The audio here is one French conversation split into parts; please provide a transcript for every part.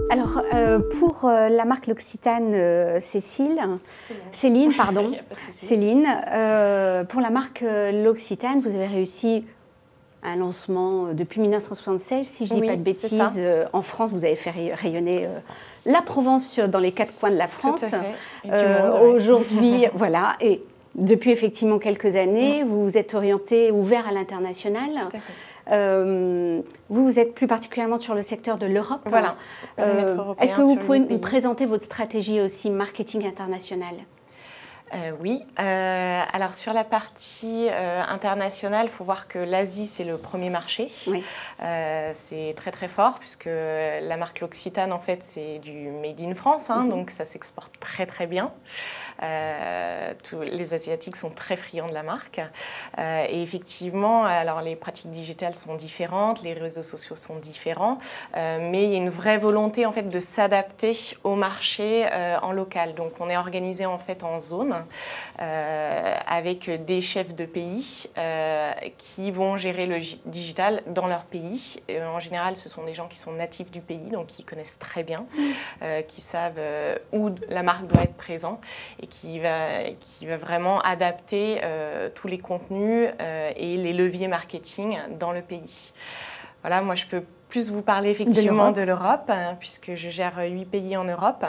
Alors, pour la marque L'Occitane Céline, pardon, Céline, pour la marque L'Occitane, vous avez réussi un lancement depuis 1976, si je ne dis pas de bêtises. En France, vous avez fait rayonner la Provence dans les 4 coins de la France. Tout à fait. Aujourd'hui, voilà, et depuis effectivement quelques années, vous vous êtes orienté, ouvert à l'international. Tout à fait. Vous êtes plus particulièrement sur le secteur de l'Europe. Voilà. Est-ce que vous pouvez nous présenter votre stratégie aussi marketing international ? Oui. Alors sur la partie internationale, il faut voir que l'Asie, c'est le premier marché. Oui. C'est très très fort puisque la marque L'Occitane, en fait, c'est du made in France, donc ça s'exporte très très bien. Les Asiatiques sont très friands de la marque. Et effectivement, alors les pratiques digitales sont différentes, les réseaux sociaux sont différents, mais il y a une vraie volonté en fait de s'adapter au marché en local. Donc on est organisé en fait en zone avec des chefs de pays qui vont gérer le digital dans leur pays. En général, ce sont des gens qui sont natifs du pays, donc qui connaissent très bien, qui savent où la marque doit être présente et qui va vraiment adapter tous les contenus et les leviers marketing dans le pays. Voilà, moi je peux plus vous parler effectivement de l'Europe, puisque je gère 8 pays en Europe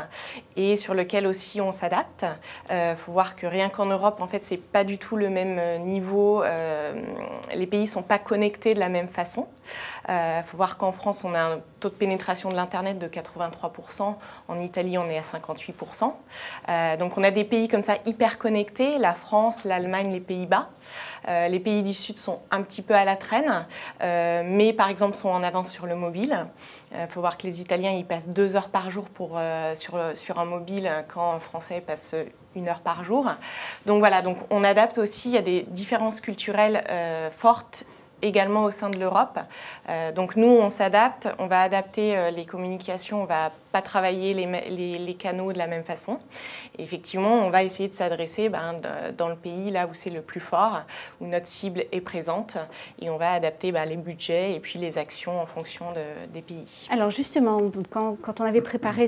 et sur lequel aussi on s'adapte. Faut voir que rien qu'en Europe, en fait, c'est pas du tout le même niveau. Les pays sont pas connectés de la même façon. Faut voir qu'en France, on a un taux de pénétration de l'Internet de 83%. En Italie, on est à 58%. Donc on a des pays comme ça hyper connectés, la France, l'Allemagne, les Pays-Bas. Les pays du Sud sont un petit peu à la traîne, mais par exemple sont en avance sur le mobile. Il faut voir que les Italiens ils passent 2 heures par jour sur un mobile quand un Français passe 1 heure par jour. Donc voilà, donc on adapte aussi, il y a des différences culturelles fortes également au sein de l'Europe. Donc nous, on s'adapte, on va adapter les communications, on ne va pas travailler les canaux de la même façon. Et effectivement, on va essayer de s'adresser dans le pays là où c'est le plus fort, où notre cible est présente, et on va adapter les budgets et puis les actions en fonction des pays. Alors justement, quand on avait préparé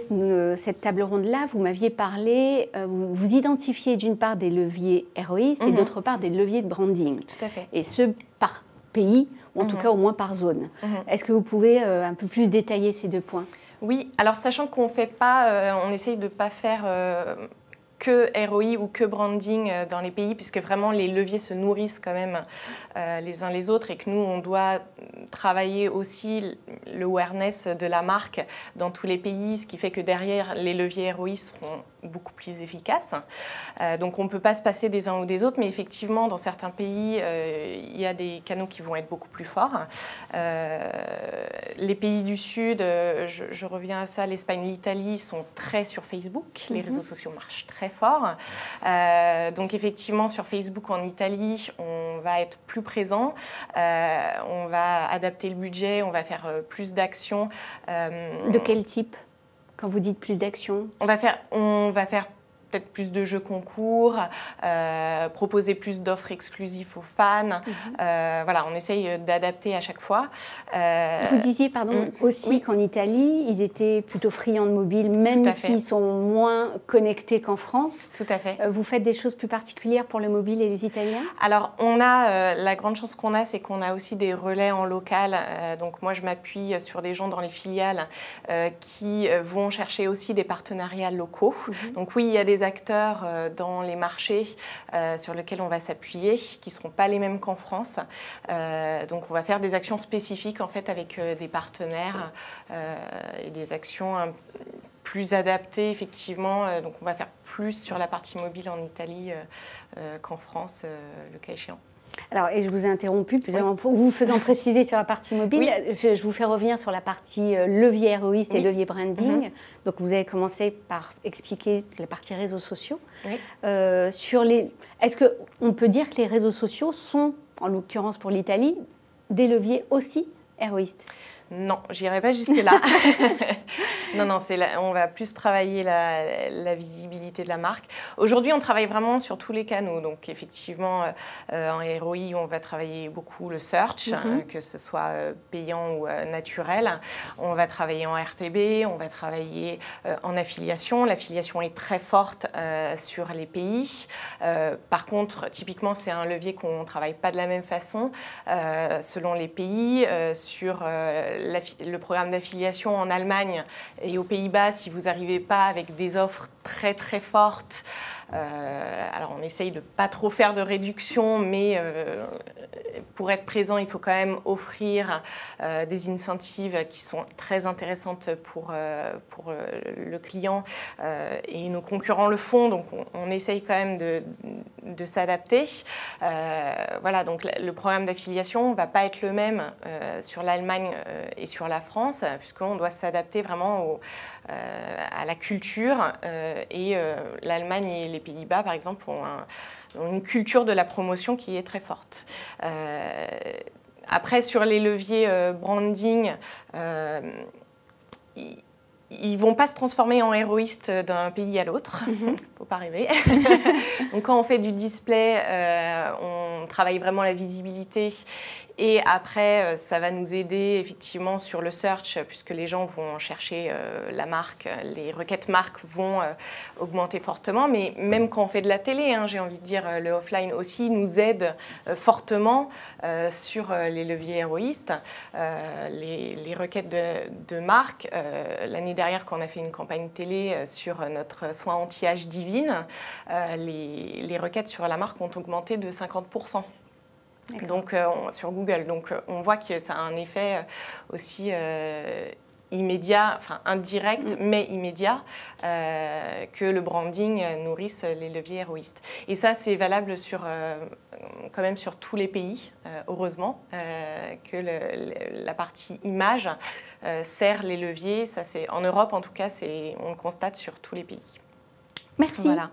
cette table ronde-là, vous m'aviez parlé, vous identifiez d'une part des leviers héroïstes et d'autre part des leviers de branding. Tout à fait. Et ce, par pays, ou en tout cas au moins par zone. Est-ce que vous pouvez un peu plus détailler ces 2 points ? Oui, alors sachant qu'on fait pas, on essaye de ne pas faire que ROI ou que branding dans les pays, puisque vraiment les leviers se nourrissent quand même les uns les autres et que nous, on doit travailler aussi le awareness de la marque dans tous les pays, ce qui fait que derrière, les leviers ROI seront beaucoup plus efficaces. Donc on ne peut pas se passer des uns ou des autres, mais effectivement, dans certains pays, il y a des canaux qui vont être beaucoup plus forts. Les pays du Sud, je reviens à ça, l'Espagne, l'Italie sont très sur Facebook. Les réseaux sociaux marchent très fort. Donc effectivement, sur Facebook en Italie, on va être plus présent. On va adapter le budget, on va faire plus d'actions. De quel type ? Quand vous dites plus d'actions ? On va faire peut-être plus de jeux concours, proposer plus d'offres exclusives aux fans. Voilà, on essaye d'adapter à chaque fois. Vous disiez, aussi qu'en Italie, ils étaient plutôt friands de mobile, même s'ils sont moins connectés qu'en France. Tout à fait. Vous faites des choses plus particulières pour le mobile et les Italiens ? Alors, on a, la grande chance qu'on a, c'est qu'on a aussi des relais en local. Donc, moi, je m'appuie sur des gens dans les filiales qui vont chercher aussi des partenariats locaux. Donc, oui, il y a des acteurs dans les marchés sur lesquels on va s'appuyer, qui ne seront pas les mêmes qu'en France. Donc on va faire des actions spécifiques en fait avec des partenaires et des actions plus adaptées effectivement. Donc on va faire plus sur la partie mobile en Italie qu'en France, le cas échéant. Alors, et je vous ai interrompu pour vous faisant préciser sur la partie mobile. Je vous fais revenir sur la partie levier héroïste et levier branding. Donc, vous avez commencé par expliquer la partie réseaux sociaux. Est-ce qu'on peut dire que les réseaux sociaux sont, en l'occurrence pour l'Italie, des leviers aussi héroïstes ? Non, j'irai pas jusque-là. Non, on va plus travailler la visibilité de la marque. Aujourd'hui, on travaille vraiment sur tous les canaux. Donc, effectivement, en ROI, on va travailler beaucoup le search, que ce soit payant ou naturel. On va travailler en RTB, on va travailler en affiliation. L'affiliation est très forte sur les pays. Par contre, typiquement, c'est un levier qu'on ne travaille pas de la même façon selon les pays. Sur le programme d'affiliation en Allemagne et aux Pays-Bas, si vous n'arrivez pas avec des offres très très fortes, alors on essaye de ne pas trop faire de réduction, mais pour être présent, il faut quand même offrir des incentives qui sont très intéressantes pour le client et nos concurrents le font, donc on essaye quand même de s'adapter. Voilà, donc le programme d'affiliation ne va pas être le même sur l'Allemagne et sur la France, puisqu'on doit s'adapter vraiment à la culture et l'Allemagne et les Pays-Bas, par exemple, ont une culture de la promotion qui est très forte. Après, sur les leviers branding, ils ne vont pas se transformer en héroïstes d'un pays à l'autre, il ne faut pas rêver. Donc quand on fait du display, on travaille vraiment la visibilité. Et après, ça va nous aider effectivement sur le search, puisque les gens vont chercher la marque, les requêtes marques vont augmenter fortement. Mais même quand on fait de la télé, j'ai envie de dire, le offline aussi nous aide fortement sur les leviers héroïstes. Les requêtes de marque, l'année dernière, quand on a fait une campagne télé sur notre soin anti-âge divine, les requêtes sur la marque ont augmenté de 50%. Donc sur Google, donc on voit que ça a un effet aussi immédiat, enfin indirect mais immédiat, que le branding nourrisse les leviers héroïstes. Et ça c'est valable quand même sur tous les pays, heureusement, que la partie image sert les leviers. Ça, en Europe en tout cas, on le constate sur tous les pays. Merci. Voilà.